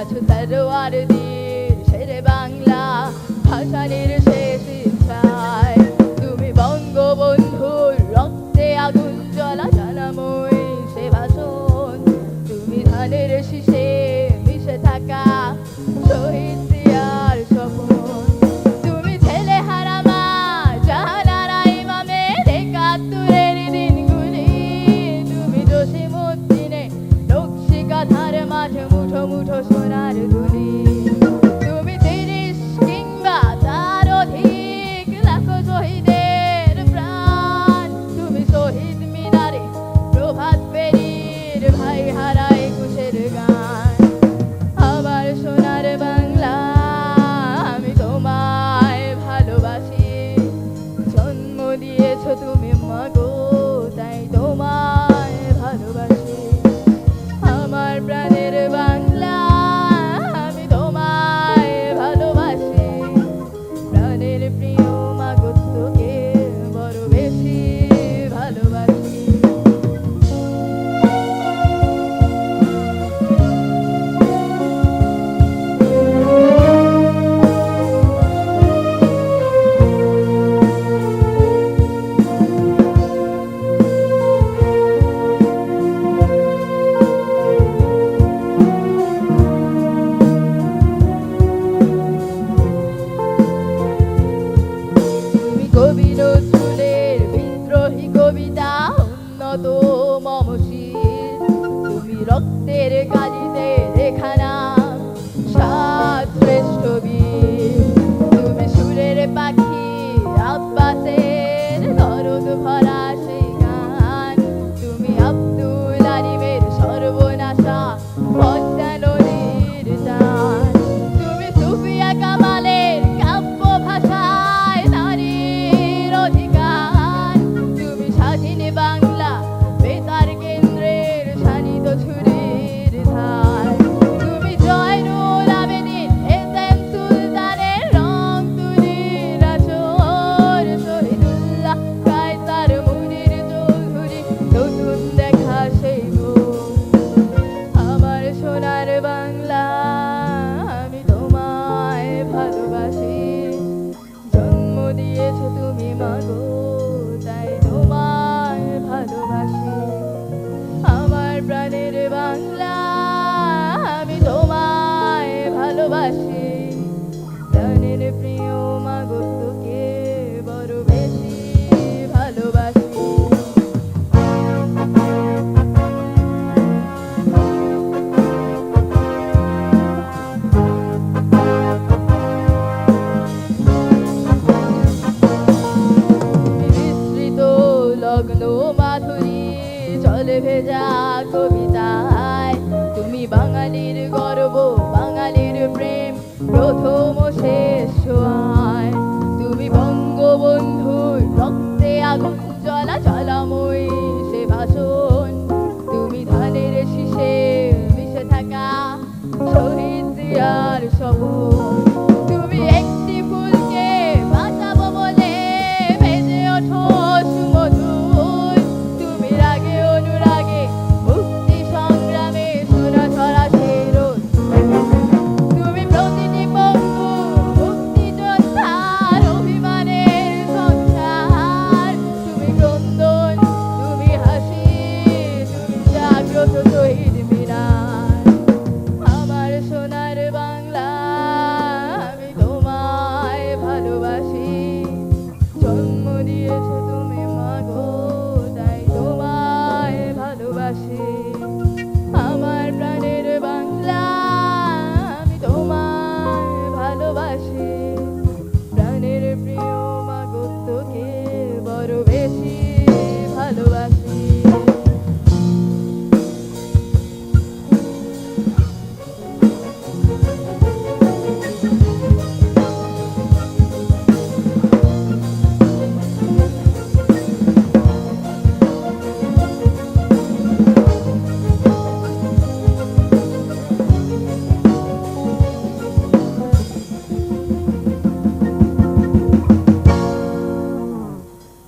আছো তরোয়ারদের শেরে বাংলা ভাষানের শেষ ইচ্ছায়। তুমি বঙ্গবন্ধুর রক্তে আগুন জ্বলা জানাময় সে ভাষণ। তুমি ধানের শীষে মিশে থাকা শহীদ জিয়ার স্বপন। তুমি ছেলে হারা মা জাহানারা ইমামের একাত্তরের দিনগুলি। তুমি জসিমউদ্দিনে নকশি কাঁথার মাঝে মুঠো মুঠো সোনার দুলি। তুমি ৩০ কিংবা তার অধিক লাখো শহীদের প্রাণ। তুমি শহীদ মিনারে প্রভাত ফেরির ভাই হারা একুশের গান। আমার সোনার বাংলা আমি তোমায় ভালোবাসি। জন্ম দিয়েছো তুমি মাগো তাই তোমায় ভালোবাসি। আমার প্রাণের বাংলা আমি তোমায় ভালোবাসি। প্রাণের প্রিয় মাগো তোকে বড় বেশি ভালোবাসি। কবি নজরুলের বিদ্রোহী কবিতা উন্নত মমশীল। তুমি রক্তের কালিতে লেখা নাম সাত শ্রেষ্ঠ বীর। তুমি সুরের পাখি আব্বাসের দরদ ভরা সেই গান। তুমি আব্দুল আলিমের সর্বনাশা পদ্মা নদীর টান। তুমি সুফিয়া কামালের কাব্য ভাষায় নারীর অধিকার। তুমি স্বাধীন বাংলা বেতার কেন্দ্রের শানিত ছুরির ধার। তুমি জয়নুল আবেদীন এসএম সুলতানের রং তুলির আঁচড়। শহীদুল্লাহ কায়সার মুনির চৌধুরী নতুন দেখা সেই মুখ। আমার সোনার বাংলা আমি তোমায় ভালোবাসি। জন্ম দিয়েছো তুমি মাগো তাই তোমায় ভালোবাসি। আমার প্রাণের বাংলা আমি তোমায় ভালোবাসি। প্রাণের প্রিয় মাগো তোকে বড় বেশি ভালোবাসি। বিস্তৃত লগ্ন মাধুরী চলে ভেজা কবিতায়। তুমি বাঙালির গর্ব বাঙালির প্রেম প্রথম ও শেষ ছোঁয়ায়। তুমি বঙ্গবন্ধুর রক্তে আগুন